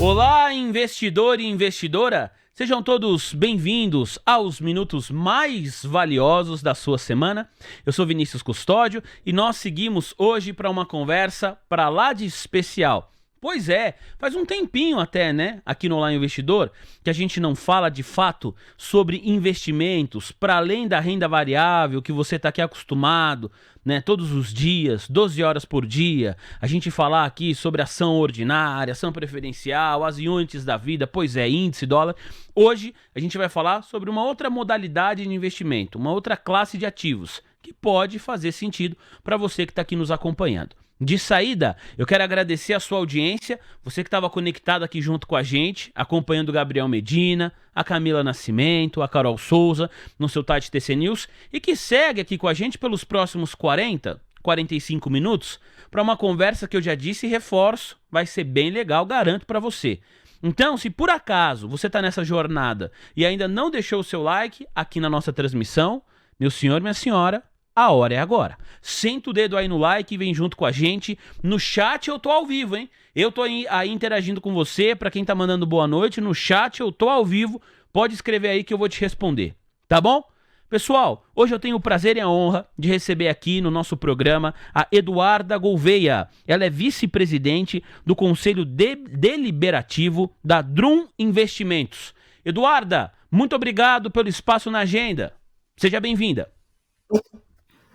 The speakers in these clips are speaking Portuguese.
Olá, investidor e investidora! Sejam todos bem-vindos aos minutos mais valiosos da sua semana. Eu sou Vinícius Custódio e nós seguimos hoje para uma conversa para lá de especial. Pois é, faz um tempinho até, né, aqui no Olá Investidor, que a gente não fala de fato sobre investimentos para além da renda variável que você está aqui acostumado, né, todos os dias, 12 horas por dia, a gente falar aqui sobre ação ordinária, ação preferencial, as units da vida, pois é, índice, dólar. Hoje a gente vai falar sobre uma outra modalidade de investimento, uma outra classe de ativos que pode fazer sentido para você que está aqui nos acompanhando. De saída, eu quero agradecer a sua audiência, você que estava conectado aqui junto com a gente, acompanhando o Gabriel Medina, a Camila Nascimento, a Carol Souza, no seu Tati TC News, e que segue aqui com a gente pelos próximos 45 minutos, para uma conversa que eu já disse e reforço, vai ser bem legal, garanto para você. Então, se por acaso você está nessa jornada e ainda não deixou o seu like aqui na nossa transmissão, meu senhor, minha senhora, a hora é agora. Senta o dedo aí no like e vem junto com a gente. No chat eu tô ao vivo, hein? Eu tô aí interagindo com você. Pra quem tá mandando boa noite, no chat eu tô ao vivo. Pode escrever aí que eu vou te responder. Tá bom? Pessoal, hoje eu tenho o prazer e a honra de receber aqui no nosso programa a Eduarda Gouveia. Ela é vice-presidente do Conselho Deliberativo da Drum Investimentos. Eduarda, muito obrigado pelo espaço na agenda. Seja bem-vinda.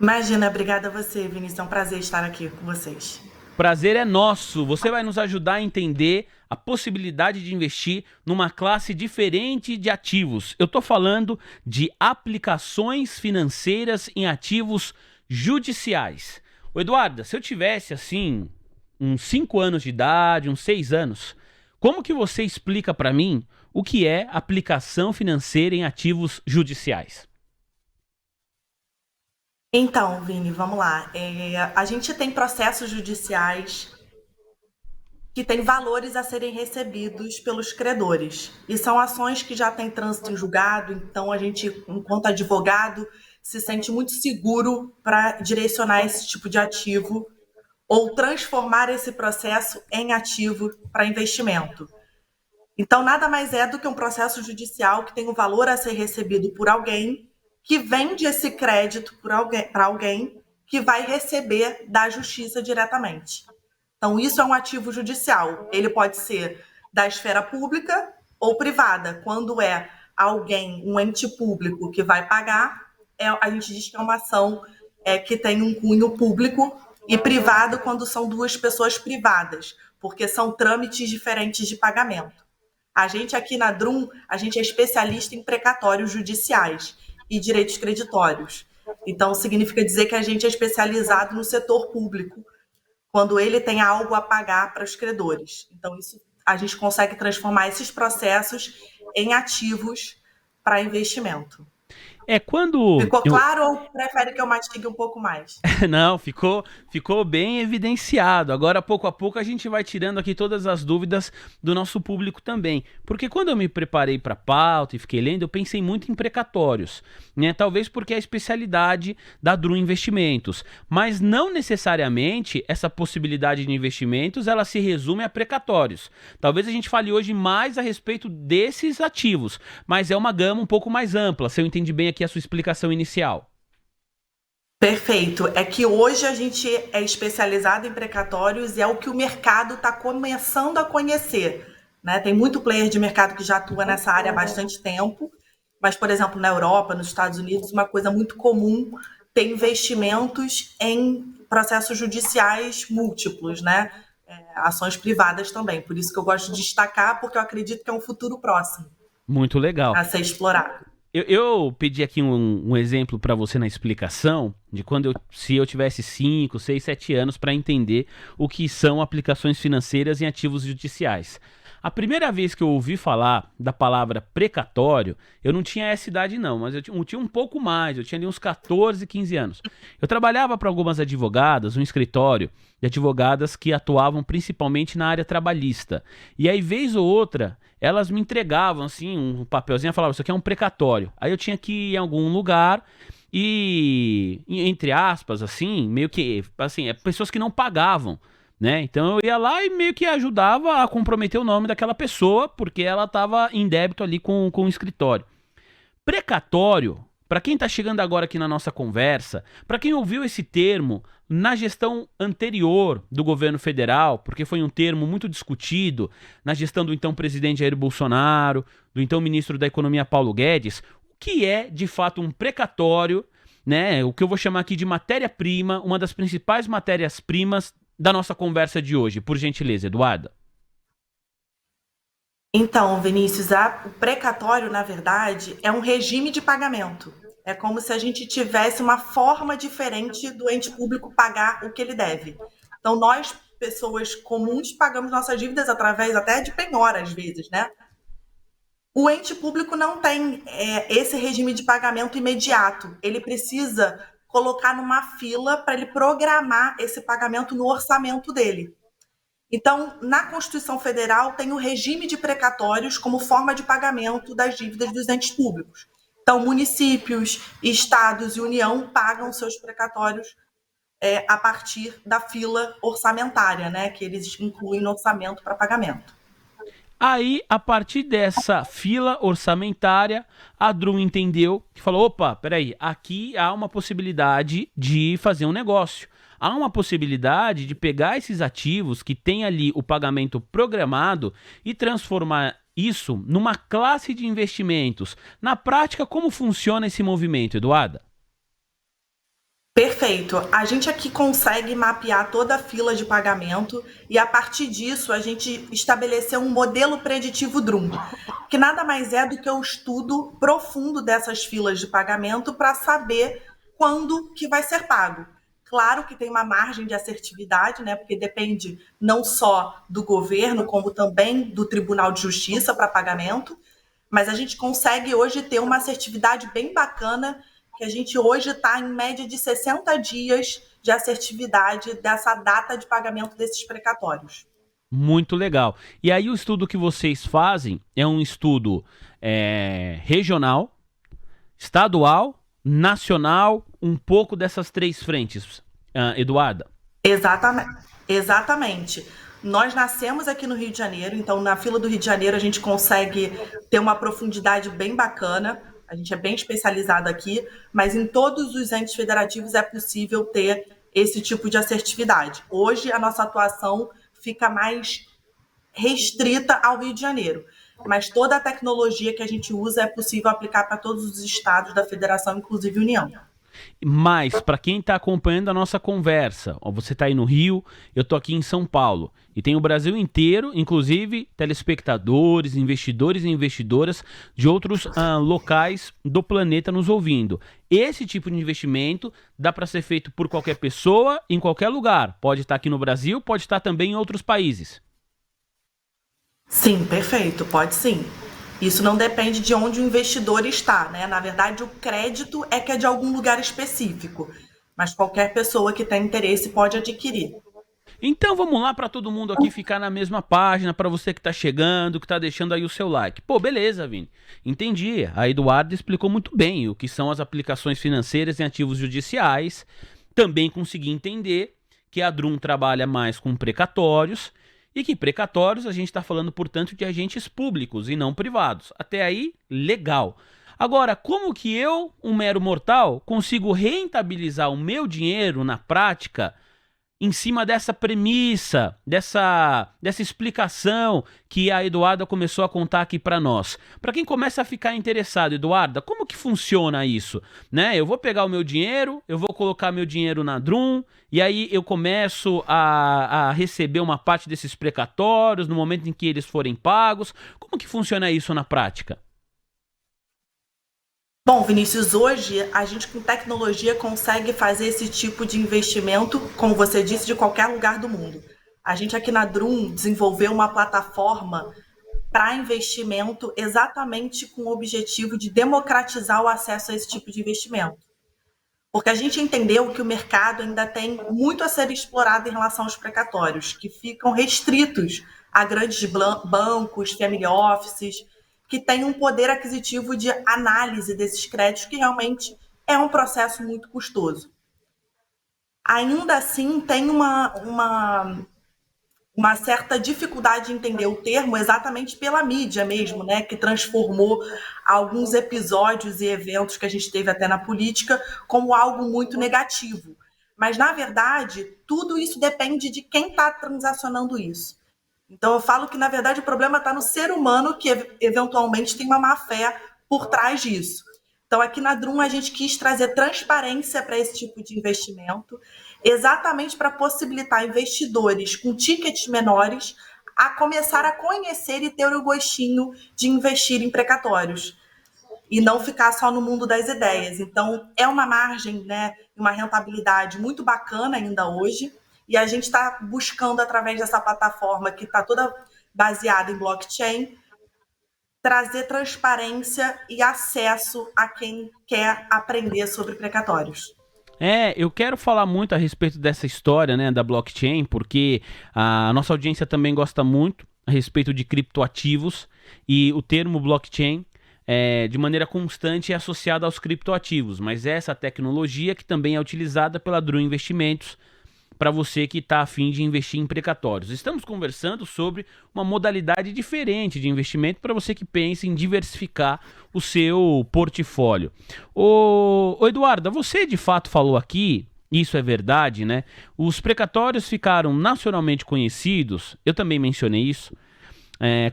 Imagina, obrigada a você, Vinícius. É um prazer estar aqui com vocês. Prazer é nosso. Você vai nos ajudar a entender a possibilidade de investir numa classe diferente de ativos. Eu estou falando de aplicações financeiras em ativos judiciais. Ô Eduarda, se eu tivesse assim uns 5 anos de idade, uns 6 anos, como que você explica para mim o que é aplicação financeira em ativos judiciais? Então, Vini, vamos lá. A gente tem processos judiciais que têm valores a serem recebidos pelos credores. E são ações que já têm trânsito em julgado, então a gente, enquanto advogado, se sente muito seguro para direcionar esse tipo de ativo ou transformar esse processo em ativo para investimento. Então, nada mais é do que um processo judicial que tem um valor a ser recebido por alguém que vende esse crédito para alguém que vai receber da justiça diretamente. Então, isso é um ativo judicial. Ele pode ser da esfera pública ou privada. Quando é alguém, um ente público que vai pagar, a gente diz que é uma ação que tem um cunho público, e privado quando são duas pessoas privadas, porque são trâmites diferentes de pagamento. A gente aqui na Drum, a gente é especialista em precatórios judiciais e direitos creditórios. Então, significa dizer que a gente é especializado no setor público, quando ele tem algo a pagar para os credores. Então, isso, a gente consegue transformar esses processos em ativos para investimento. Ficou claro ou prefere que eu mastigue um pouco mais? Não, ficou bem evidenciado. Agora, pouco a pouco, a gente vai tirando aqui todas as dúvidas do nosso público também. Porque quando eu me preparei para a pauta e fiquei lendo, eu pensei muito em precatórios, né? Talvez porque é a especialidade da Drum Investimentos. Mas não necessariamente essa possibilidade de investimentos ela se resume a precatórios. Talvez a gente fale hoje mais a respeito desses ativos, mas é uma gama um pouco mais ampla, se eu entendi bem aqui a sua explicação inicial. Perfeito. É que hoje a gente é especializado em precatórios e é o que o mercado está começando a conhecer, né? Tem muito player de mercado que já atua nessa área há bastante tempo, mas, por exemplo, na Europa, nos Estados Unidos, uma coisa muito comum ter investimentos em processos judiciais múltiplos, né? Ações privadas também. Por isso que eu gosto de destacar, porque eu acredito que é um futuro próximo. Muito legal. A ser explorado. Eu pedi aqui um exemplo para você na explicação de se eu tivesse 5, 6, 7 anos para entender o que são aplicações financeiras em ativos judiciais. A primeira vez que eu ouvi falar da palavra precatório, eu não tinha essa idade não, mas eu tinha um pouco mais, eu tinha ali uns 14, 15 anos. Eu trabalhava para algumas advogadas, um escritório de advogadas que atuavam principalmente na área trabalhista. E aí, vez ou outra, elas me entregavam assim um papelzinho e falavam, isso aqui é um precatório. Aí eu tinha que ir em algum lugar e, entre aspas, assim, meio que, assim, pessoas que não pagavam, né? Então eu ia lá e meio que ajudava a comprometer o nome daquela pessoa, porque ela estava em débito ali com o escritório. Precatório, para quem está chegando agora aqui na nossa conversa, para quem ouviu esse termo na gestão anterior do governo federal, porque foi um termo muito discutido na gestão do então presidente Jair Bolsonaro, do então ministro da Economia Paulo Guedes, o que é de fato um precatório, né? O que eu vou chamar aqui de matéria-prima, uma das principais matérias-primas da nossa conversa de hoje. Por gentileza, Eduarda. Então, Vinícius, o precatório, na verdade, é um regime de pagamento. É como se a gente tivesse uma forma diferente do ente público pagar o que ele deve. Então, nós, pessoas comuns, pagamos nossas dívidas através até de penhora, às vezes, né? O ente público não tem esse regime de pagamento imediato. Ele precisa colocar numa fila para ele programar esse pagamento no orçamento dele. Então, na Constituição Federal, tem o regime de precatórios como forma de pagamento das dívidas dos entes públicos. Então, municípios, estados e União pagam seus precatórios a partir da fila orçamentária, né, que eles incluem no orçamento para pagamento. Aí, a partir dessa fila orçamentária, a Drum entendeu que falou: opa, peraí, aqui há uma possibilidade de fazer um negócio. Há uma possibilidade de pegar esses ativos que tem ali o pagamento programado e transformar isso numa classe de investimentos. Na prática, como funciona esse movimento, Eduarda? Perfeito. A gente aqui consegue mapear toda a fila de pagamento e, a partir disso, a gente estabeleceu um modelo preditivo Drum, que nada mais é do que o estudo profundo dessas filas de pagamento para saber quando que vai ser pago. Claro que tem uma margem de assertividade, né? Porque depende não só do governo, como também do Tribunal de Justiça para pagamento, mas a gente consegue hoje ter uma assertividade bem bacana, que a gente hoje está em média de 60 dias de assertividade dessa data de pagamento desses precatórios. Muito legal. E aí o estudo que vocês fazem é um estudo regional, estadual, nacional, um pouco dessas três frentes, Eduarda. Exatamente. Nós nascemos aqui no Rio de Janeiro, então na fila do Rio de Janeiro a gente consegue ter uma profundidade bem bacana. A gente é bem especializado aqui, mas em todos os entes federativos é possível ter esse tipo de assertividade. Hoje a nossa atuação fica mais restrita ao Rio de Janeiro, mas toda a tecnologia que a gente usa é possível aplicar para todos os estados da federação, inclusive União. Mas, para quem está acompanhando a nossa conversa, ó, você está aí no Rio, eu estou aqui em São Paulo, e tem o Brasil inteiro, inclusive telespectadores, investidores e investidoras de outros locais do planeta nos ouvindo. Esse tipo de investimento dá para ser feito por qualquer pessoa, em qualquer lugar. Pode estar aqui no Brasil, pode estar também em outros países. Sim, perfeito, pode sim. Isso não depende de onde o investidor está, né? Na verdade, o crédito é que é de algum lugar específico, mas qualquer pessoa que tem interesse pode adquirir. Então vamos lá para todo mundo aqui ficar na mesma página, para você que está chegando, que está deixando aí o seu like. Pô, beleza, Vini. Entendi. A Eduardo explicou muito bem o que são as aplicações financeiras em ativos judiciais. Também consegui entender que a Drum trabalha mais com precatórios. E que precatórios a gente está falando, portanto, de agentes públicos e não privados. Até aí, legal. Agora, como que eu, um mero mortal, consigo rentabilizar o meu dinheiro na prática em cima dessa premissa, dessa explicação que a Eduarda começou a contar aqui para nós? Para quem começa a ficar interessado, Eduarda, como que funciona isso? Né? Eu vou pegar o meu dinheiro, eu vou colocar meu dinheiro na Drum, e aí eu começo a receber uma parte desses precatórios no momento em que eles forem pagos. Como que funciona isso na prática? Bom, Vinícius, hoje a gente com tecnologia consegue fazer esse tipo de investimento, como você disse, de qualquer lugar do mundo. A gente aqui na Drum desenvolveu uma plataforma para investimento exatamente com o objetivo de democratizar o acesso a esse tipo de investimento. Porque a gente entendeu que o mercado ainda tem muito a ser explorado em relação aos precatórios, que ficam restritos a grandes bancos, family offices, que têm um poder aquisitivo de análise desses créditos, que realmente é um processo muito custoso. Ainda assim, tem uma certa dificuldade de entender o termo exatamente pela mídia mesmo, né, que transformou alguns episódios e eventos que a gente teve até na política como algo muito negativo. Mas, na verdade, tudo isso depende de quem está transacionando isso. Então, eu falo que, na verdade, o problema está no ser humano que, eventualmente, tem uma má-fé por trás disso. Então, aqui na Drum, a gente quis trazer transparência para esse tipo de investimento, exatamente para possibilitar investidores com tickets menores a começar a conhecer e ter o gostinho de investir em precatórios e não ficar só no mundo das ideias. Então, é uma margem, né, uma rentabilidade muito bacana ainda hoje, e a gente está buscando, através dessa plataforma que está toda baseada em blockchain, trazer transparência e acesso a quem quer aprender sobre precatórios. Eu quero falar muito a respeito dessa história, né, da blockchain, porque a nossa audiência também gosta muito a respeito de criptoativos e o termo blockchain de maneira constante é associado aos criptoativos, mas essa tecnologia que também é utilizada pela Drum Investimentos para você que está a fim de investir em precatórios. Estamos conversando sobre uma modalidade diferente de investimento para você que pensa em diversificar o seu portfólio. Ô Eduarda, você de fato falou aqui, isso é verdade, né? Os precatórios ficaram nacionalmente conhecidos, eu também mencionei isso,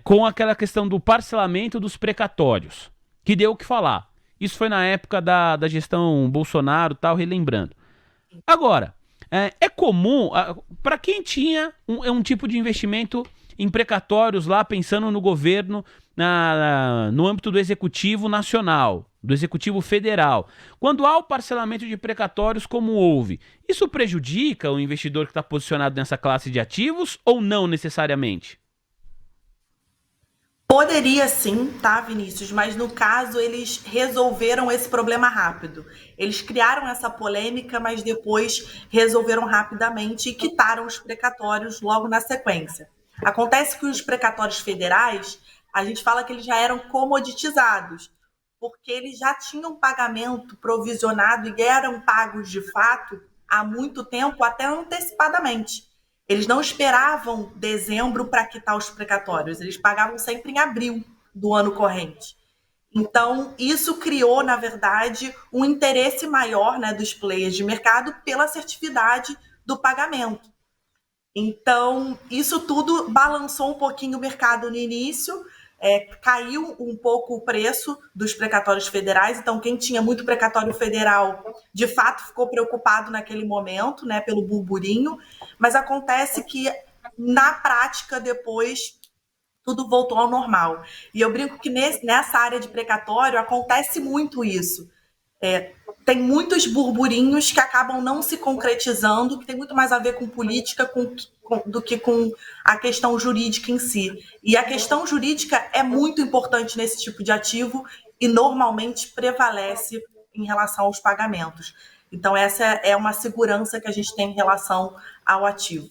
com aquela questão do parcelamento dos precatórios, que deu o que falar. Isso foi na época da gestão Bolsonaro, tal, relembrando. Agora, é comum, para quem tinha um tipo de investimento em precatórios lá, pensando no governo, no âmbito do executivo nacional, do executivo federal, quando há o parcelamento de precatórios como houve, isso prejudica o investidor que está posicionado nessa classe de ativos ou não necessariamente? Poderia sim, tá, Vinícius? Mas no caso eles resolveram esse problema rápido. Eles criaram essa polêmica, mas depois resolveram rapidamente e quitaram os precatórios logo na sequência. Acontece que os precatórios federais, a gente fala que eles já eram comoditizados, porque eles já tinham pagamento provisionado e eram pagos de fato há muito tempo, até antecipadamente. Eles não esperavam dezembro para quitar os precatórios, eles pagavam sempre em abril do ano corrente. Então, isso criou, na verdade, um interesse maior, né, dos players de mercado pela assertividade do pagamento. Então, isso tudo balançou um pouquinho o mercado no início, caiu um pouco o preço dos precatórios federais. Então, quem tinha muito precatório federal, de fato, ficou preocupado naquele momento, né, pelo burburinho. Mas acontece que, na prática, depois, tudo voltou ao normal. E eu brinco que nessa área de precatório acontece muito isso. Tem muitos burburinhos que acabam não se concretizando, que tem muito mais a ver com política do que com a questão jurídica em si. E a questão jurídica é muito importante nesse tipo de ativo e normalmente prevalece em relação aos pagamentos. Então, essa é uma segurança que a gente tem em relação ao ativo.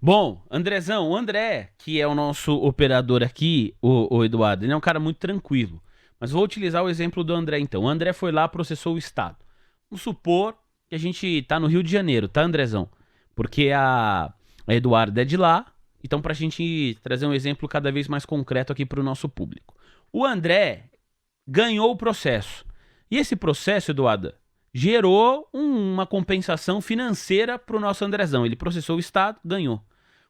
Bom, Andrezão, o André, que é o nosso operador aqui, o Eduardo, ele é um cara muito tranquilo. Mas vou utilizar o exemplo do André, então. O André foi lá, processou o Estado. Vamos supor que a gente tá no Rio de Janeiro, tá, Andrezão? Porque a Eduarda é de lá, então pra gente trazer um exemplo cada vez mais concreto aqui pro nosso público. O André ganhou o processo. E esse processo, Eduarda, gerou uma compensação financeira pro nosso Andrezão. Ele processou o Estado, ganhou.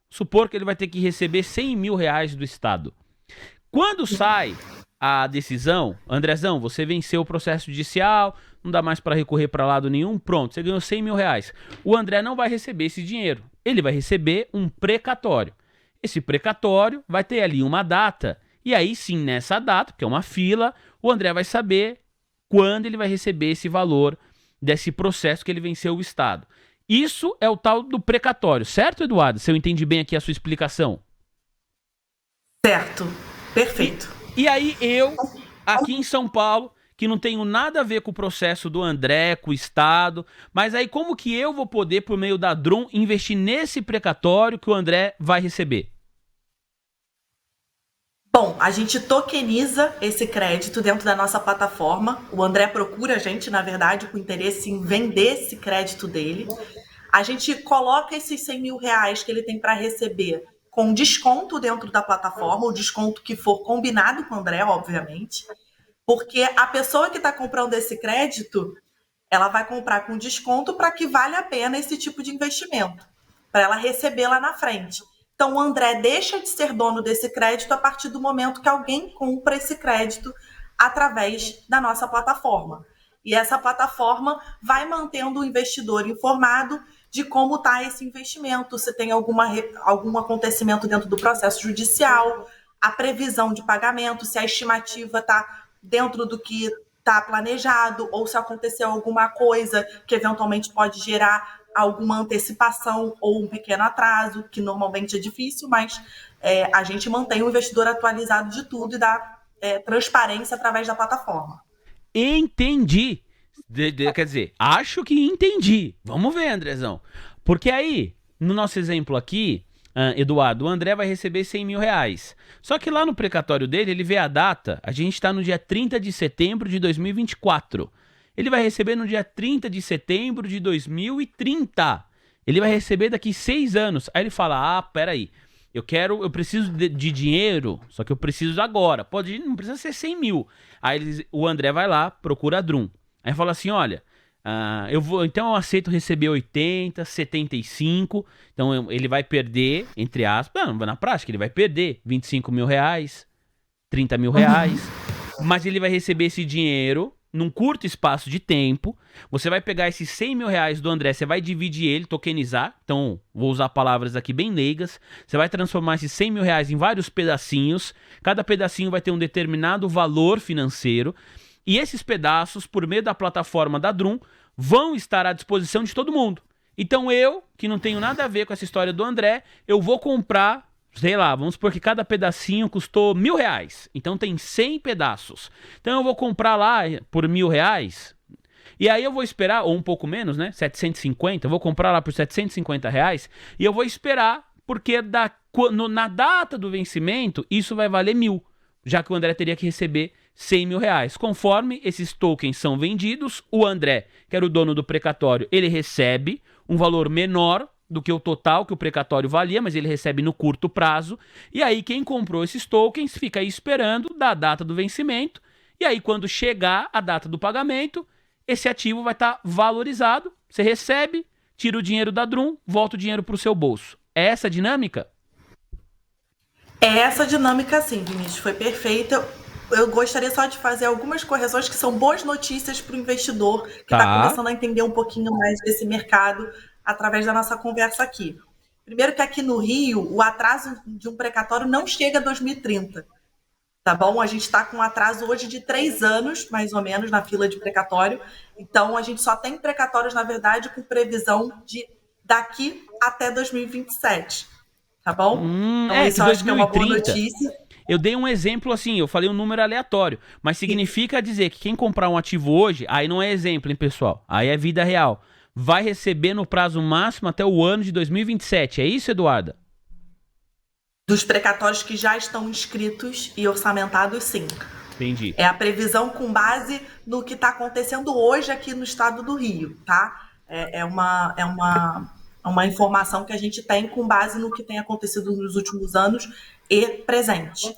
Supor que ele vai ter que receber 100 mil reais do Estado. Quando sai a decisão, Andrezão, você venceu o processo judicial, não dá mais para recorrer para lado nenhum, pronto, você ganhou 100 mil reais. O André não vai receber esse dinheiro, ele vai receber um precatório. Esse precatório vai ter ali uma data, e aí sim, nessa data, porque é uma fila, o André vai saber quando ele vai receber esse valor desse processo que ele venceu o Estado. Isso é o tal do precatório, certo, Eduardo? Se eu entendi bem aqui a sua explicação. Certo, perfeito. E aí eu, aqui em São Paulo, que não tenho nada a ver com o processo do André, com o Estado, mas aí como que eu vou poder, por meio da Drum, investir nesse precatório que o André vai receber? Bom, a gente tokeniza esse crédito dentro da nossa plataforma. O André procura a gente, na verdade, com interesse em vender esse crédito dele. A gente coloca esses 100 mil reais que ele tem para receber com desconto dentro da plataforma, o desconto que for combinado com o André, obviamente, porque a pessoa que está comprando esse crédito, ela vai comprar com desconto para que vale a pena esse tipo de investimento, para ela receber lá na frente. Então, o André deixa de ser dono desse crédito a partir do momento que alguém compra esse crédito através da nossa plataforma. E essa plataforma vai mantendo o investidor informado de como está esse investimento, se tem algum acontecimento dentro do processo judicial, a previsão de pagamento, se a estimativa está dentro do que está planejado, ou se aconteceu alguma coisa que eventualmente pode gerar alguma antecipação ou um pequeno atraso, que normalmente é difícil, mas a gente mantém o investidor atualizado de tudo e dá transparência através da plataforma. Entendi. Quer dizer, acho que entendi. Vamos ver, Andrezão. Porque aí, no nosso exemplo aqui, Eduardo, o André vai receber 100 mil reais. Só que lá no precatório dele, ele vê a data, a gente está no dia 30 de setembro de 2024. Ele vai receber no dia 30 de setembro de 2030. Ele vai receber daqui 6 anos. Aí ele fala, peraí, eu preciso de dinheiro, só que eu preciso agora. Não precisa ser 100 mil. Aí o André vai lá, procura a Drum. Aí fala assim, olha, então eu aceito receber 80, 75, então ele vai perder, entre aspas, na prática ele vai perder 25 mil reais, 30 mil reais, mas ele vai receber esse dinheiro num curto espaço de tempo. Você vai pegar esses 100 mil reais do André, você vai dividir ele, tokenizar, então vou usar palavras aqui bem leigas, você vai transformar esses 100 mil reais em vários pedacinhos, cada pedacinho vai ter um determinado valor financeiro, e esses pedaços, por meio da plataforma da Drum, vão estar à disposição de todo mundo. Então eu, que não tenho nada a ver com essa história do André, eu vou comprar, sei lá, vamos supor que cada pedacinho custou R$1.000. Então tem 100 pedaços. Então eu vou comprar lá por R$1.000. E aí eu vou esperar, ou um pouco menos, né? 750, eu vou comprar lá por R$750. E eu vou esperar, porque na data do vencimento, isso vai valer 1.000. Já que o André teria que receber 100 mil reais. Conforme esses tokens são vendidos, o André, que era o dono do precatório, ele recebe um valor menor do que o total que o precatório valia, mas ele recebe no curto prazo. E aí quem comprou esses tokens fica aí esperando da data do vencimento. E aí quando chegar a data do pagamento, esse ativo vai estar valorizado. Você recebe, tira o dinheiro da Drum, volta o dinheiro para o seu bolso. É essa a dinâmica? É essa dinâmica sim, Vinícius, foi perfeita. Eu gostaria só de fazer algumas correções que são boas notícias para o investidor que está começando a entender um pouquinho mais desse mercado através da nossa conversa aqui. Primeiro que aqui no Rio, o atraso de um precatório não chega a 2030, tá bom? A gente está com um atraso hoje de 3 anos, mais ou menos, na fila de precatório. Então, a gente só tem precatórios, na verdade, com previsão de daqui até 2027. Tá bom? Então, isso eu acho que é uma boa 2030, notícia. Eu dei um exemplo assim, eu falei um número aleatório, mas significa dizer que quem comprar um ativo hoje, aí não é exemplo, hein, pessoal? Aí é vida real. Vai receber no prazo máximo até o ano de 2027. É isso, Eduarda? Dos precatórios que já estão inscritos e orçamentados, sim. Entendi. É a previsão com base no que está acontecendo hoje aqui no estado do Rio, tá? É uma informação que a gente tem com base no que tem acontecido nos últimos anos e presente.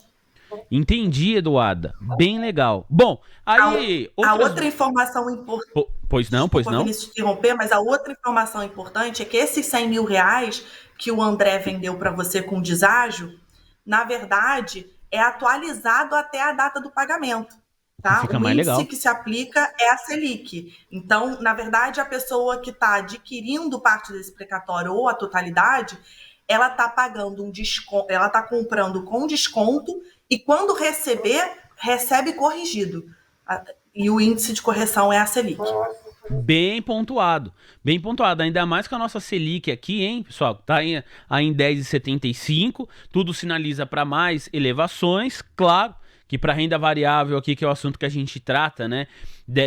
Entendi, Eduarda. Bem legal. Bom, aí... A outra informação importante... Pois não. Vinícius interromper, mas a outra informação importante é que esses 100 mil reais que o André vendeu para você com deságio, na verdade, é atualizado até a data do pagamento. Tá? Fica o mais índice legal. que se aplica é a Selic. Então, na verdade, a pessoa que está adquirindo parte desse precatório ou a totalidade, ela está pagando um desconto, ela está comprando com desconto e quando receber, recebe corrigido. E o índice de correção é a Selic. Bem pontuado, ainda mais com a nossa Selic aqui, hein, pessoal, tá aí em 10,75, tudo sinaliza para mais elevações, claro, que para renda variável aqui, que é o assunto que a gente trata, né,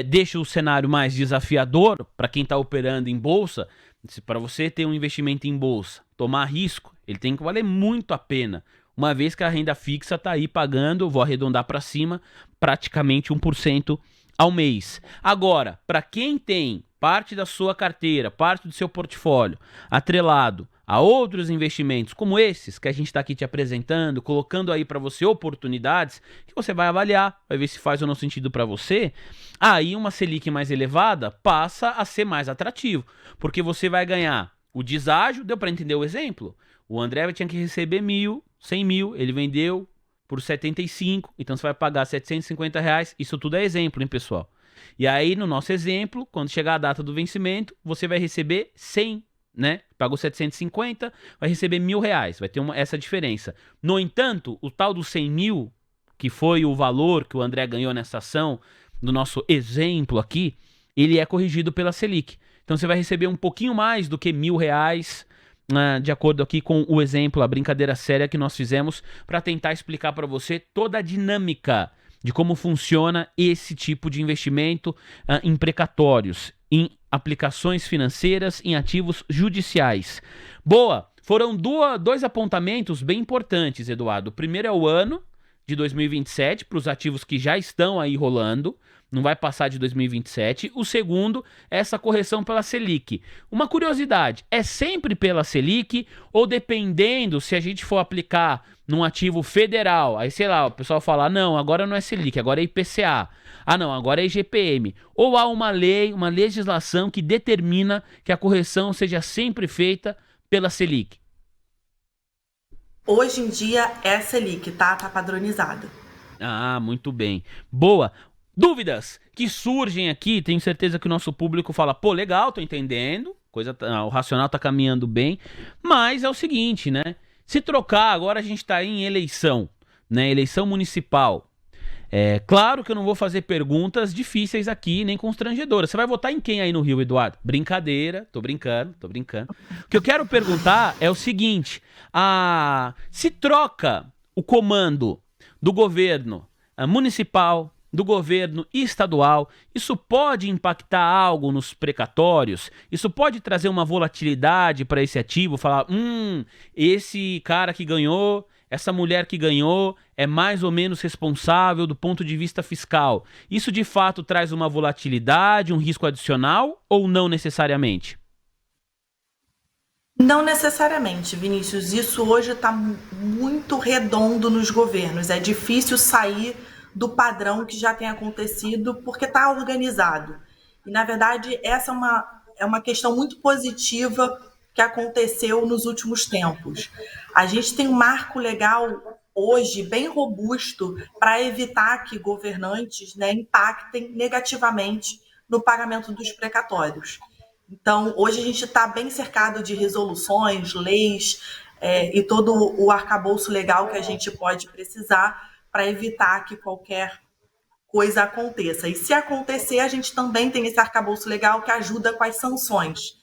deixa o cenário mais desafiador para quem está operando em bolsa. Para você ter um investimento em bolsa, tomar risco, ele tem que valer muito a pena, uma vez que a renda fixa está aí pagando, vou arredondar para cima, praticamente 1% ao mês. Agora, para quem tem parte da sua carteira, parte do seu portfólio atrelado a outros investimentos como esses que a gente está aqui te apresentando, colocando aí para você oportunidades que você vai avaliar, vai ver se faz ou não sentido para você, aí uma Selic mais elevada passa a ser mais atrativo, porque você vai ganhar o deságio. Deu para entender o exemplo? O André tinha que receber 100 mil, ele vendeu por 75, então você vai pagar R$750, isso tudo é exemplo, hein, pessoal? E aí, no nosso exemplo, quando chegar a data do vencimento, você vai receber 100, né? Pagou 750, vai receber R$1.000, vai ter essa diferença. No entanto, o tal dos 100 mil, que foi o valor que o André ganhou nessa ação, no nosso exemplo aqui, ele é corrigido pela Selic. Então você vai receber um pouquinho mais do que R$1.000, de acordo aqui com o exemplo, a brincadeira séria que nós fizemos para tentar explicar para você toda a dinâmica de como funciona esse tipo de investimento em precatórios, em aplicações financeiras, em ativos judiciais. Boa! Foram dois apontamentos bem importantes, Eduardo. O primeiro é o ano de 2027, para os ativos que já estão aí rolando, não vai passar de 2027. O segundo é essa correção pela Selic. Uma curiosidade, é sempre pela Selic ou dependendo se a gente for aplicar num ativo federal, aí sei lá, o pessoal fala, não, agora não é Selic, agora é IPCA. Ah não, agora é IGPM. Ou há uma lei, uma legislação que determina que a correção seja sempre feita pela Selic? Hoje em dia é Selic, tá? Tá padronizado. Ah, muito bem. Boa. Dúvidas que surgem aqui, tenho certeza que o nosso público fala, pô, legal, tô entendendo, o racional tá caminhando bem, mas é o seguinte, né? Se trocar, agora a gente tá em eleição, né? Eleição municipal. É claro que eu não vou fazer perguntas difíceis aqui, nem constrangedoras. Você vai votar em quem aí no Rio, Eduardo? Brincadeira, tô brincando. O que eu quero perguntar é o seguinte, se troca o comando do governo municipal, do governo estadual, isso pode impactar algo nos precatórios? Isso pode trazer uma volatilidade para esse ativo? Falar, esse cara que ganhou, essa mulher que ganhou é mais ou menos responsável do ponto de vista fiscal. Isso de fato traz uma volatilidade, um risco adicional ou não necessariamente? Não necessariamente, Vinícius. Isso hoje está muito redondo nos governos. É difícil sair do padrão que já tem acontecido porque está organizado. E, na verdade, essa é uma questão muito positiva que aconteceu nos últimos tempos. A gente tem um marco legal hoje bem robusto para evitar que governantes, né, impactem negativamente no pagamento dos precatórios. Então, hoje a gente está bem cercado de resoluções, leis e todo o arcabouço legal que a gente pode precisar para evitar que qualquer coisa aconteça. E se acontecer, a gente também tem esse arcabouço legal que ajuda com as sanções.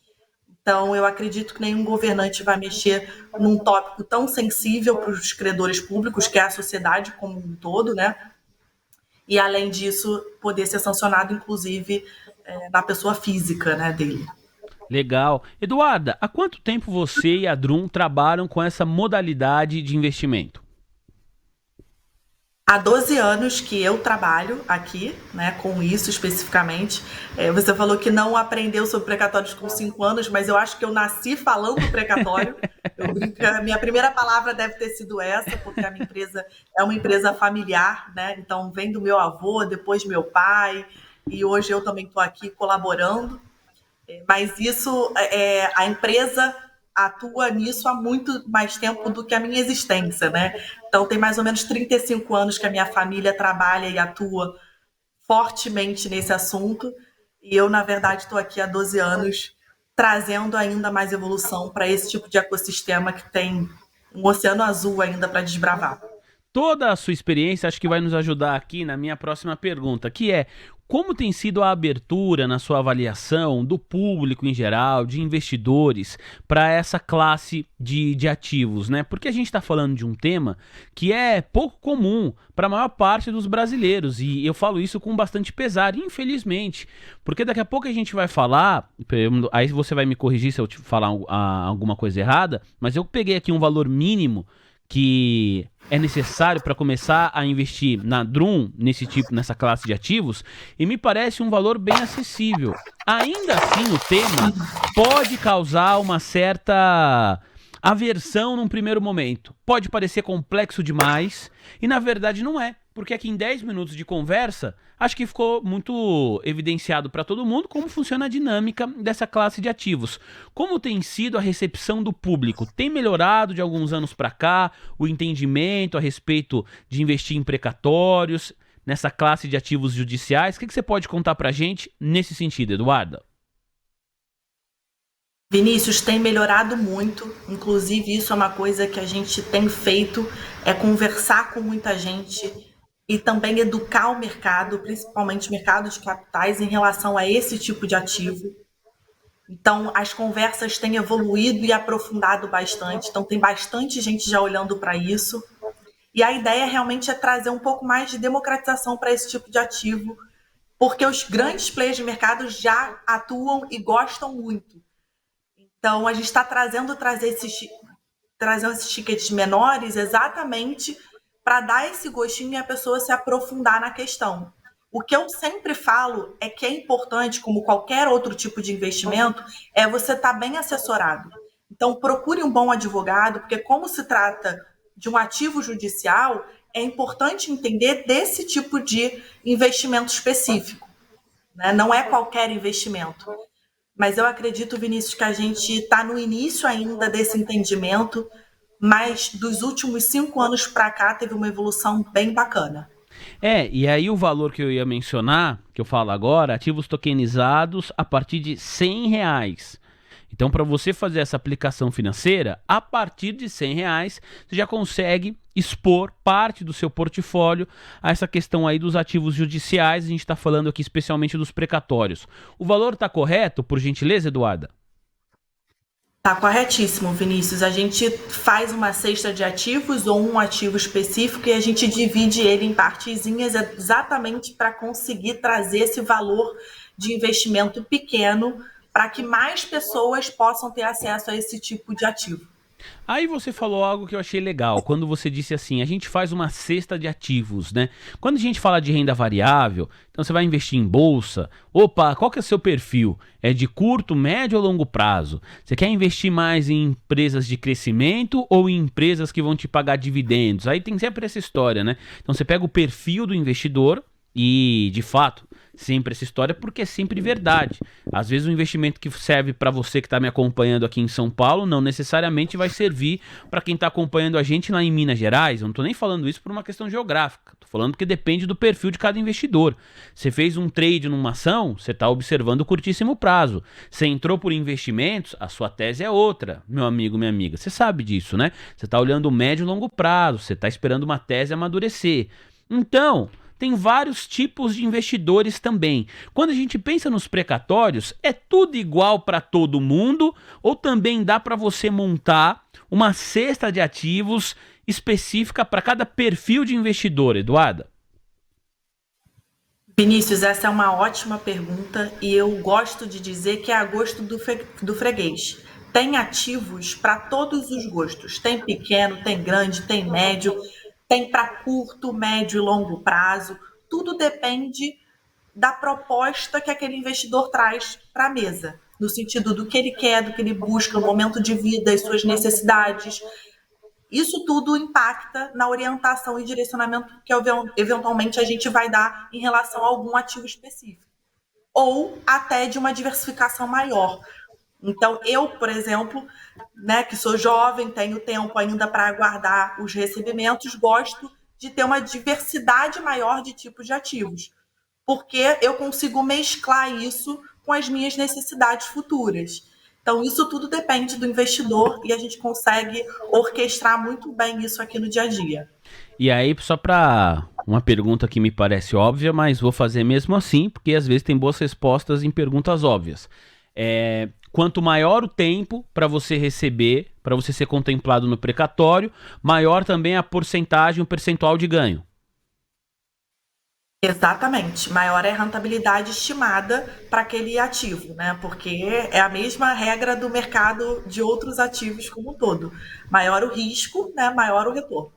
Então, eu acredito que nenhum governante vai mexer num tópico tão sensível para os credores públicos, que é a sociedade como um todo, né? E, além disso, poder ser sancionado, inclusive, na pessoa física, né, dele. Legal. Eduarda, há quanto tempo você e a Drum trabalham com essa modalidade de investimento? Há 12 anos que eu trabalho aqui, né, com isso especificamente. Você falou que não aprendeu sobre precatórios com 5 anos, mas eu acho que eu nasci falando precatório. Minha primeira palavra deve ter sido essa, porque a minha empresa é uma empresa familiar, né? Então vem do meu avô, depois meu pai, e hoje eu também estou aqui colaborando. Mas isso, a empresa atua nisso há muito mais tempo do que a minha existência, né? Então, tem mais ou menos 35 anos que a minha família trabalha e atua fortemente nesse assunto. E eu, na verdade, estou aqui há 12 anos trazendo ainda mais evolução para esse tipo de ecossistema que tem um oceano azul ainda para desbravar. Toda a sua experiência acho que vai nos ajudar aqui na minha próxima pergunta, que é: como tem sido a abertura na sua avaliação do público em geral, de investidores, para essa classe de ativos, né? Porque a gente está falando de um tema que é pouco comum para a maior parte dos brasileiros, e eu falo isso com bastante pesar, infelizmente, porque daqui a pouco a gente vai falar, aí você vai me corrigir se eu te falar alguma coisa errada, mas eu peguei aqui um valor mínimo que é necessário para começar a investir na Drum, nessa classe de ativos, e me parece um valor bem acessível. Ainda assim, o tema pode causar uma certa aversão num primeiro momento. Pode parecer complexo demais e na verdade não é, porque aqui em 10 minutos de conversa, acho que ficou muito evidenciado para todo mundo como funciona a dinâmica dessa classe de ativos. Como tem sido a recepção do público? Tem melhorado de alguns anos para cá o entendimento a respeito de investir em precatórios, nessa classe de ativos judiciais? O que você pode contar para a gente nesse sentido, Eduarda? Vinícius, tem melhorado muito, inclusive isso é uma coisa que a gente tem feito, é conversar com muita gente e também educar o mercado, principalmente o mercado de capitais, em relação a esse tipo de ativo. Então, as conversas têm evoluído e aprofundado bastante, então tem bastante gente já olhando para isso. E a ideia realmente é trazer um pouco mais de democratização para esse tipo de ativo, porque os grandes players de mercado já atuam e gostam muito. Então, a gente está trazendo esses tickets menores exatamente para dar esse gostinho e a pessoa se aprofundar na questão. O que eu sempre falo é que é importante, como qualquer outro tipo de investimento, é você estar bem assessorado. Então, procure um bom advogado, porque como se trata de um ativo judicial, é importante entender desse tipo de investimento específico, né? Não é qualquer investimento. Mas eu acredito, Vinícius, que a gente está no início ainda desse entendimento, mas dos últimos 5 anos para cá teve uma evolução bem bacana. E aí o valor que eu ia mencionar, que eu falo agora, ativos tokenizados a partir de R$ 100. Então, para você fazer essa aplicação financeira, a partir de R$ 100, você já consegue expor parte do seu portfólio a essa questão aí dos ativos judiciais. A gente está falando aqui especialmente dos precatórios. O valor está correto, por gentileza, Eduarda? Tá corretíssimo, Vinícius. A gente faz uma cesta de ativos ou um ativo específico e a gente divide ele em partezinhas exatamente para conseguir trazer esse valor de investimento pequeno para que mais pessoas possam ter acesso a esse tipo de ativo. Aí você falou algo que eu achei legal, quando você disse assim, a gente faz uma cesta de ativos, né? Quando a gente fala de renda variável, então você vai investir em bolsa, opa, qual que é o seu perfil? É de curto, médio ou longo prazo? Você quer investir mais em empresas de crescimento ou em empresas que vão te pagar dividendos? Aí tem sempre essa história, né? Então você pega o perfil do investidor e, de fato, sempre essa história porque é sempre verdade. Às vezes o investimento que serve para você que está me acompanhando aqui em São Paulo não necessariamente vai servir para quem está acompanhando a gente lá em Minas Gerais. Eu não estou nem falando isso por uma questão geográfica. Estou falando que depende do perfil de cada investidor. Você fez um trade numa ação, você está observando o curtíssimo prazo. Você entrou por investimentos, a sua tese é outra, meu amigo, minha amiga. Você sabe disso, né? Você está olhando o médio e longo prazo, você está esperando uma tese amadurecer. Então, tem vários tipos de investidores também. Quando a gente pensa nos precatórios, é tudo igual para todo mundo ou também dá para você montar uma cesta de ativos específica para cada perfil de investidor, Eduarda? Vinícius, essa é uma ótima pergunta e eu gosto de dizer que é a gosto do freguês. Tem ativos para todos os gostos. Tem pequeno, tem grande, tem médio, tem para curto, médio e longo prazo. Tudo depende da proposta que aquele investidor traz para a mesa, no sentido do que ele quer, do que ele busca, o momento de vida, as suas necessidades. Isso tudo impacta na orientação e direcionamento que eventualmente a gente vai dar em relação a algum ativo específico. Ou até de uma diversificação maior. Então, eu, por exemplo, né, que sou jovem, tenho tempo ainda para aguardar os recebimentos, gosto de ter uma diversidade maior de tipos de ativos, porque eu consigo mesclar isso com as minhas necessidades futuras. Então, isso tudo depende do investidor e a gente consegue orquestrar muito bem isso aqui no dia a dia. E aí, só para uma pergunta que me parece óbvia, mas vou fazer mesmo assim, porque às vezes tem boas respostas em perguntas óbvias. Quanto maior o tempo para você receber, para você ser contemplado no precatório, maior também a porcentagem, o percentual de ganho. Exatamente. Maior é a rentabilidade estimada para aquele ativo, né? Porque é a mesma regra do mercado de outros ativos como um todo. Maior o risco, né? Maior o retorno.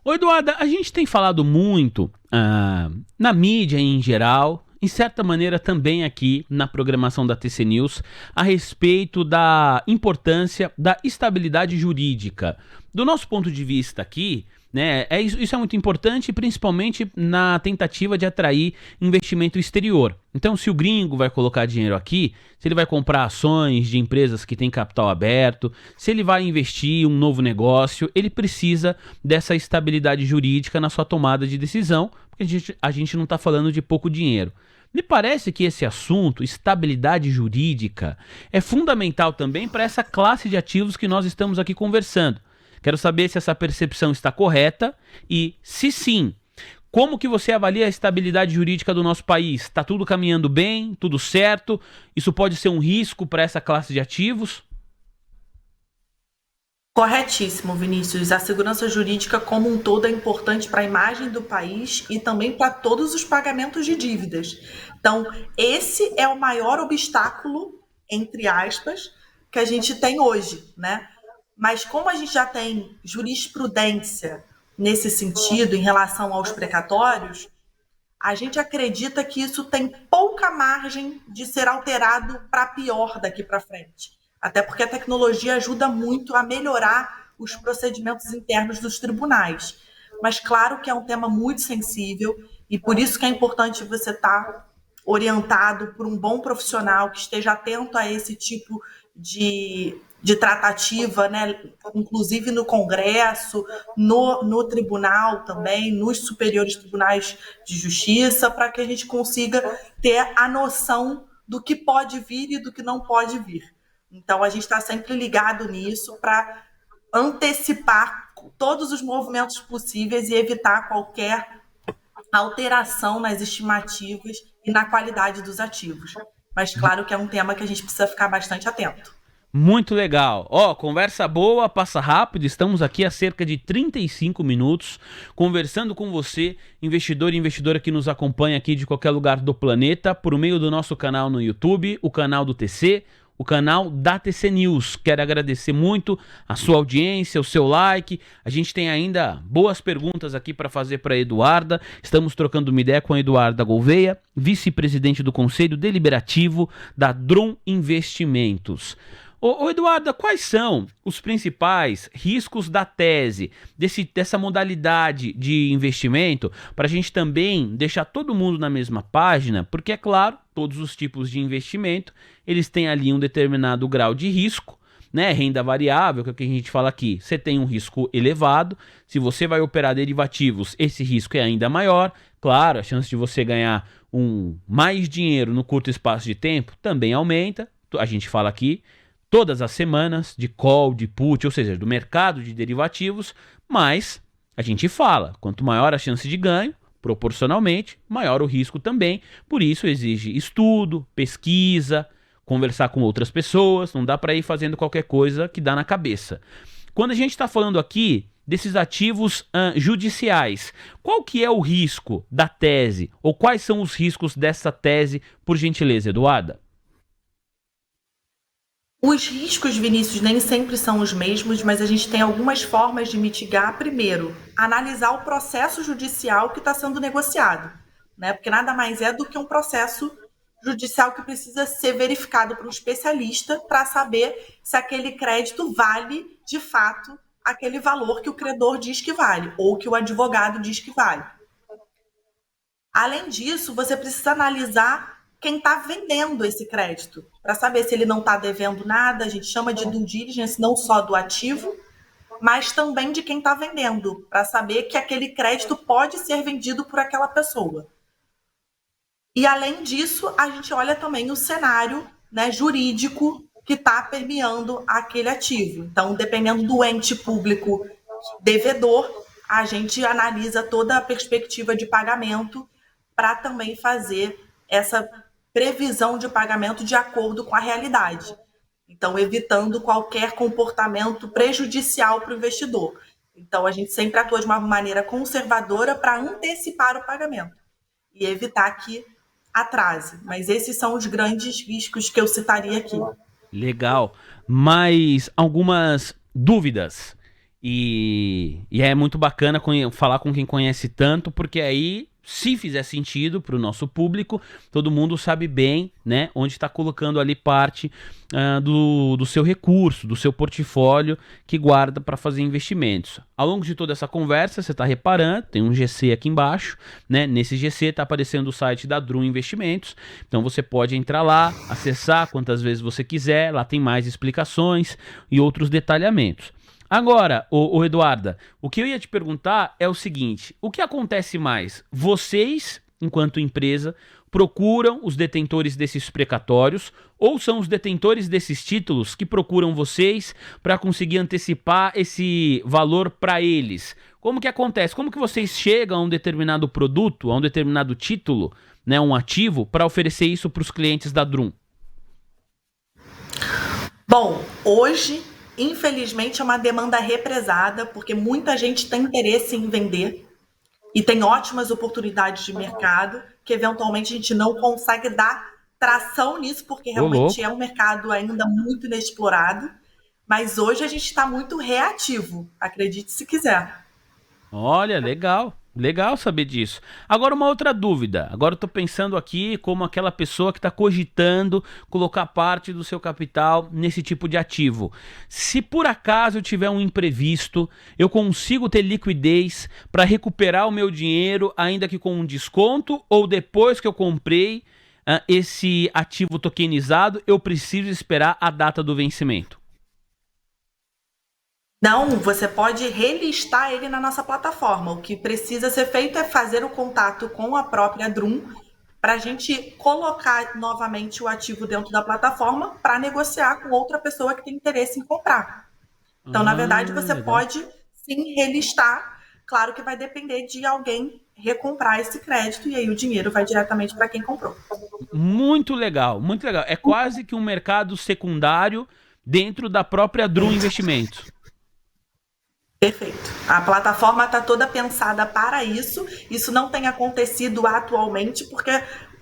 Ô Eduarda, a gente tem falado muito na mídia em geral, em certa maneira também aqui na programação da TC News, a respeito da importância da estabilidade jurídica. Do nosso ponto de vista aqui, né, isso é muito importante, principalmente na tentativa de atrair investimento exterior. Então, se o gringo vai colocar dinheiro aqui, se ele vai comprar ações de empresas que têm capital aberto, se ele vai investir em um novo negócio, ele precisa dessa estabilidade jurídica na sua tomada de decisão, porque a gente não está falando de pouco dinheiro. Me parece que esse assunto, estabilidade jurídica, é fundamental também para essa classe de ativos que nós estamos aqui conversando. Quero saber se essa percepção está correta e, se sim, como que você avalia a estabilidade jurídica do nosso país? Está tudo caminhando bem? Tudo certo? Isso pode ser um risco para essa classe de ativos? Corretíssimo, Vinícius. A segurança jurídica como um todo é importante para a imagem do país e também para todos os pagamentos de dívidas. Então, esse é o maior obstáculo, entre aspas, que a gente tem hoje, né? Mas como a gente já tem jurisprudência nesse sentido em relação aos precatórios, a gente acredita que isso tem pouca margem de ser alterado para pior daqui para frente. Até porque a tecnologia ajuda muito a melhorar os procedimentos internos dos tribunais. Mas claro que é um tema muito sensível e por isso que é importante você estar orientado por um bom profissional que esteja atento a esse tipo de tratativa, né? Inclusive no Congresso, no tribunal também, nos superiores tribunais de justiça, para que a gente consiga ter a noção do que pode vir e do que não pode vir. Então, a gente está sempre ligado nisso para antecipar todos os movimentos possíveis e evitar qualquer alteração nas estimativas e na qualidade dos ativos. Mas claro que é um tema que a gente precisa ficar bastante atento. Muito legal. Conversa boa, passa rápido. Estamos aqui há cerca de 35 minutos conversando com você, investidor e investidora que nos acompanha aqui de qualquer lugar do planeta, por meio do nosso canal no YouTube, o canal do TC, o canal da TC News. Quero agradecer muito a sua audiência, o seu like. A gente tem ainda boas perguntas aqui para fazer para a Eduarda. Estamos trocando uma ideia com a Eduarda Gouveia, vice-presidente do Conselho Deliberativo da Drum Investimentos. Eduarda, quais são os principais riscos da tese, dessa modalidade de investimento, para a gente também deixar todo mundo na mesma página, porque é claro, todos os tipos de investimento, eles têm ali um determinado grau de risco, né? Renda variável, que é o que a gente fala aqui, você tem um risco elevado, se você vai operar derivativos, esse risco é ainda maior, claro, a chance de você ganhar mais dinheiro no curto espaço de tempo também aumenta, a gente fala aqui, todas as semanas, de call, de put, ou seja, do mercado de derivativos, mas a gente fala, quanto maior a chance de ganho, proporcionalmente, maior o risco também, por isso exige estudo, pesquisa, conversar com outras pessoas, não dá para ir fazendo qualquer coisa que dá na cabeça. Quando a gente está falando aqui desses ativos judiciais, qual que é o risco da tese, ou quais são os riscos dessa tese, por gentileza, Eduarda? Os riscos, Vinícius, nem sempre são os mesmos, mas a gente tem algumas formas de mitigar. Primeiro, analisar o processo judicial que está sendo negociado, né? Porque nada mais é do que um processo judicial que precisa ser verificado por um especialista para saber se aquele crédito vale, de fato, aquele valor que o credor diz que vale, ou que o advogado diz que vale. Além disso, você precisa analisar quem está vendendo esse crédito, para saber se ele não está devendo nada. A gente chama de due diligence não só do ativo, mas também de quem está vendendo, para saber que aquele crédito pode ser vendido por aquela pessoa. E além disso, a gente olha também o cenário, né, jurídico que está permeando aquele ativo. Então, dependendo do ente público devedor, a gente analisa toda a perspectiva de pagamento para também fazer essa previsão de pagamento de acordo com a realidade. Então, evitando qualquer comportamento prejudicial para o investidor. Então, a gente sempre atua de uma maneira conservadora para antecipar o pagamento e evitar que atrase. Mas esses são os grandes riscos que eu citaria aqui. Legal. Mas algumas dúvidas. E é muito bacana falar com quem conhece tanto, porque aí se fizer sentido para o nosso público, todo mundo sabe bem, né, onde está colocando ali parte do seu recurso, do seu portfólio que guarda para fazer investimentos. Ao longo de toda essa conversa, você está reparando, tem um GC aqui embaixo, né? Nesse GC está aparecendo o site da Drum Investimentos, então você pode entrar lá, acessar quantas vezes você quiser, lá tem mais explicações e outros detalhamentos. Agora, Eduarda, o que eu ia te perguntar é o seguinte: o que acontece mais? Vocês, enquanto empresa, procuram os detentores desses precatórios ou são os detentores desses títulos que procuram vocês para conseguir antecipar esse valor para eles? Como que acontece? Como que vocês chegam a um determinado produto, a um determinado título, né, um ativo, para oferecer isso para os clientes da Drum? Bom, hoje, infelizmente, é uma demanda represada, porque muita gente tem interesse em vender e tem ótimas oportunidades de mercado, que eventualmente a gente não consegue dar tração nisso, porque realmente é um mercado ainda muito inexplorado. Mas hoje a gente está muito reativo, acredite se quiser. Olha, legal. Legal saber disso. Agora uma outra dúvida. Agora eu tô pensando aqui como aquela pessoa que está cogitando colocar parte do seu capital nesse tipo de ativo. Se por acaso eu tiver um imprevisto, eu consigo ter liquidez para recuperar o meu dinheiro, ainda que com um desconto, ou depois que eu comprei esse ativo tokenizado, eu preciso esperar a data do vencimento? Não, você pode relistar ele na nossa plataforma. O que precisa ser feito é fazer o contato com a própria Drum para a gente colocar novamente o ativo dentro da plataforma para negociar com outra pessoa que tem interesse em comprar. Então, na verdade, você legal. pode sim relistar. Claro que vai depender de alguém recomprar esse crédito e aí o dinheiro vai diretamente para quem comprou. Muito legal, muito legal. É quase que um mercado secundário dentro da própria Drum Investimentos. Perfeito. A plataforma está toda pensada para isso. Isso não tem acontecido atualmente porque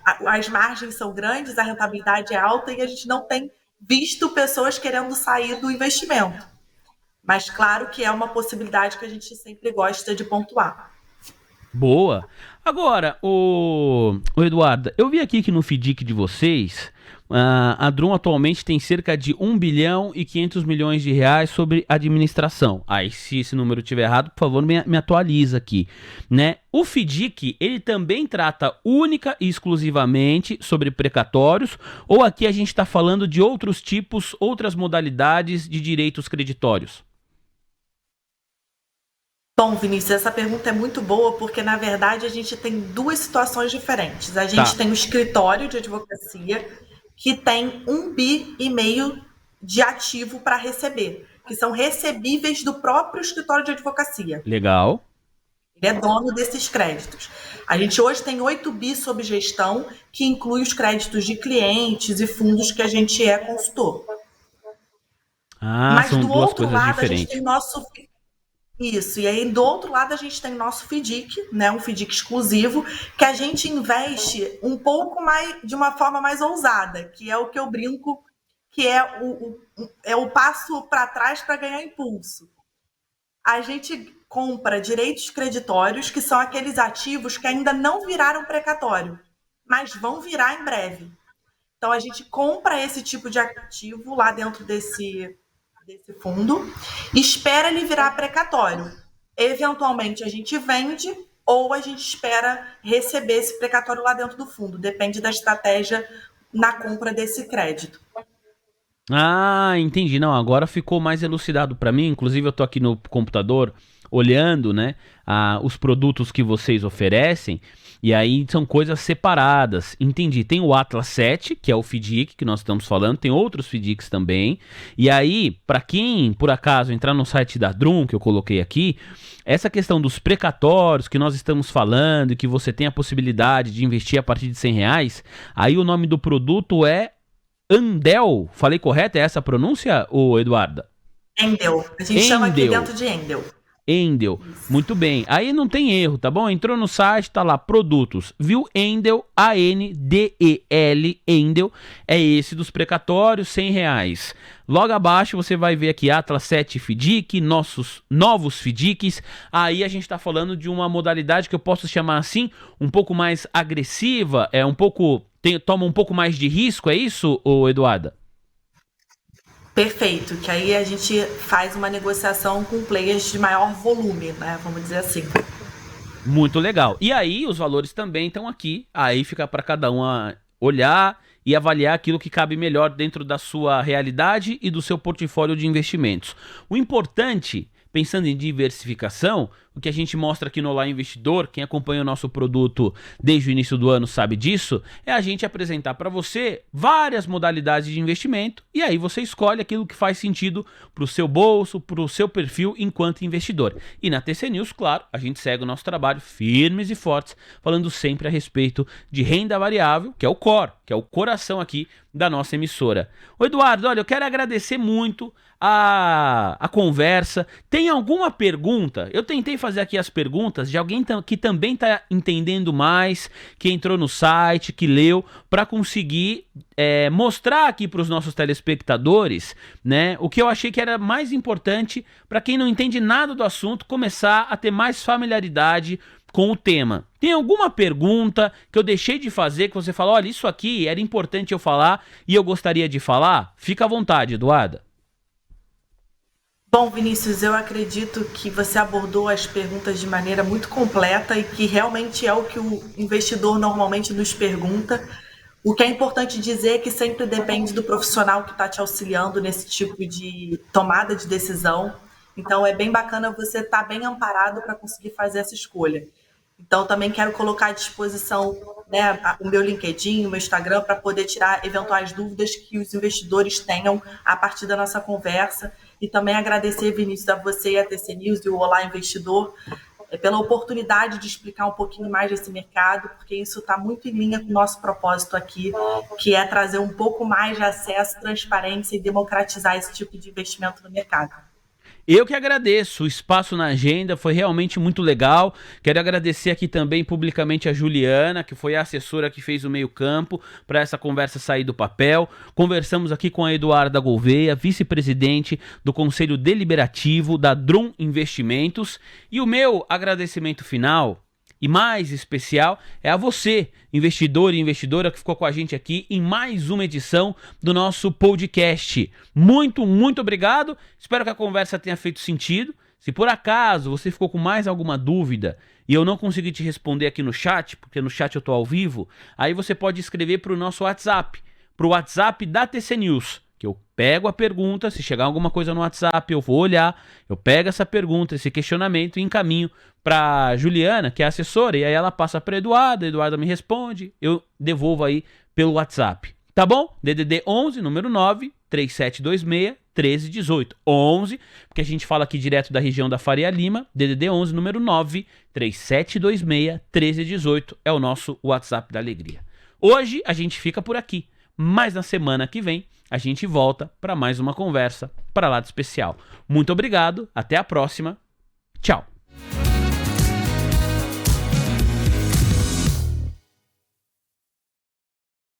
as margens são grandes, a rentabilidade é alta e a gente não tem visto pessoas querendo sair do investimento. Mas claro que é uma possibilidade que a gente sempre gosta de pontuar. Boa. Agora, o Eduardo, eu vi aqui que no FDIC de vocês, a Drum atualmente tem cerca de 1 bilhão e 500 milhões de reais sobre administração. Aí, se esse número estiver errado, por favor, me atualiza aqui, né? O FDIC, ele também trata única e exclusivamente sobre precatórios, ou aqui a gente está falando de outros tipos, outras modalidades de direitos creditórios? Bom, Vinícius, essa pergunta é muito boa porque, na verdade, a gente tem duas situações diferentes. A gente tem o escritório de advocacia que tem 1,5 bi de ativo para receber, que são recebíveis do próprio escritório de advocacia. Legal. Ele é dono desses créditos. A gente hoje tem 8 bi sob gestão, que inclui os créditos de clientes e fundos que a gente é consultor. Mas são do duas outro coisas lado, diferentes. a gente tem nosso... Isso, e aí do outro lado a gente tem nosso FDIC, né, um FDIC exclusivo, que a gente investe um pouco mais, de uma forma mais ousada, que é o que eu brinco, que é o passo para trás para ganhar impulso. A gente compra direitos creditórios, que são aqueles ativos que ainda não viraram precatório, mas vão virar em breve. Então a gente compra esse tipo de ativo lá dentro desse fundo, espera ele virar precatório. Eventualmente a gente vende ou a gente espera receber esse precatório lá dentro do fundo. Depende da estratégia na compra desse crédito. Entendi. Não, agora ficou mais elucidado para mim. Inclusive eu tô aqui no computador olhando, né, os produtos que vocês oferecem. E aí são coisas separadas. Entendi. Tem o Atlas 7, que é o FDIC que nós estamos falando. Tem outros FDICs também. E aí, para quem, por acaso, entrar no site da Drum, que eu coloquei aqui, essa questão dos precatórios que nós estamos falando, e que você tem a possibilidade de investir a partir de R$100, aí o nome do produto é Endel. Falei correto? É essa a pronúncia, Eduarda? Endel. A gente chama aqui dentro de Endel. Endel. Muito bem. Aí não tem erro, tá bom? Entrou no site, tá lá, produtos. Viu Endel, A-N-D-E-L, Endel. É esse dos precatórios, R$100. Logo abaixo você vai ver aqui Atlas 7 FDIC, nossos novos FDICs. Aí a gente tá falando de uma modalidade que eu posso chamar assim, um pouco mais agressiva, toma um pouco mais de risco, é isso, Eduarda? Perfeito, que aí a gente faz uma negociação com players de maior volume, né? Vamos dizer assim. Muito legal. E aí os valores também estão aqui. Aí fica para cada um olhar e avaliar aquilo que cabe melhor dentro da sua realidade e do seu portfólio de investimentos. O importante, pensando em diversificação, o que a gente mostra aqui no Olá Investidor, quem acompanha o nosso produto desde o início do ano sabe disso, é a gente apresentar para você várias modalidades de investimento e aí você escolhe aquilo que faz sentido para o seu bolso, para o seu perfil enquanto investidor. E na TC News, claro, a gente segue o nosso trabalho firmes e fortes, falando sempre a respeito de renda variável, que é o core, que é o coração aqui da nossa emissora. Ô Eduardo, olha, eu quero agradecer muito a conversa. Tem alguma pergunta? Eu tentei fazer aqui as perguntas de alguém que também está entendendo mais, que entrou no site, que leu, para conseguir mostrar aqui para os nossos telespectadores, né, o que eu achei que era mais importante para quem não entende nada do assunto começar a ter mais familiaridade com o tema. Tem alguma pergunta que eu deixei de fazer que você falou, olha, isso aqui era importante eu falar e eu gostaria de falar? Fica à vontade, Eduarda. Bom, Vinícius, eu acredito que você abordou as perguntas de maneira muito completa e que realmente é o que o investidor normalmente nos pergunta. O que é importante dizer é que sempre depende do profissional que está te auxiliando nesse tipo de tomada de decisão. Então, é bem bacana você estar bem amparado para conseguir fazer essa escolha. Então, também quero colocar à disposição, né, o meu LinkedIn, o meu Instagram, para poder tirar eventuais dúvidas que os investidores tenham a partir da nossa conversa. E também agradecer, Vinícius, a você e a TC News e o Olá Investidor pela oportunidade de explicar um pouquinho mais desse mercado, porque isso está muito em linha com o nosso propósito aqui, que é trazer um pouco mais de acesso, transparência e democratizar esse tipo de investimento no mercado. Eu que agradeço, o espaço na agenda foi realmente muito legal. Quero agradecer aqui também publicamente a Juliana, que foi a assessora que fez o meio-campo para essa conversa sair do papel. Conversamos aqui com a Eduarda Gouveia, vice-presidente do Conselho Deliberativo da Drum Investimentos. E o meu agradecimento final e mais especial é a você, investidor e investidora que ficou com a gente aqui em mais uma edição do nosso podcast. Muito, muito obrigado. Espero que a conversa tenha feito sentido. Se por acaso você ficou com mais alguma dúvida e eu não consegui te responder aqui no chat, porque no chat eu estou ao vivo, aí você pode escrever para o nosso WhatsApp, para o WhatsApp da TC News. Que eu pego a pergunta, se chegar alguma coisa no WhatsApp, eu vou olhar, eu pego essa pergunta, esse questionamento e encaminho para Juliana, que é a assessora, e aí ela passa para a Eduarda me responde, eu devolvo aí pelo WhatsApp. Tá bom? DDD 11, número 9, 3726 1318. 11, porque a gente fala aqui direto da região da Faria Lima, DDD 11, número 9, 3726 1318 é o nosso WhatsApp da Alegria. Hoje a gente fica por aqui, mas na semana que vem a gente volta para mais uma conversa para lá de especial. Muito obrigado, até a próxima. Tchau.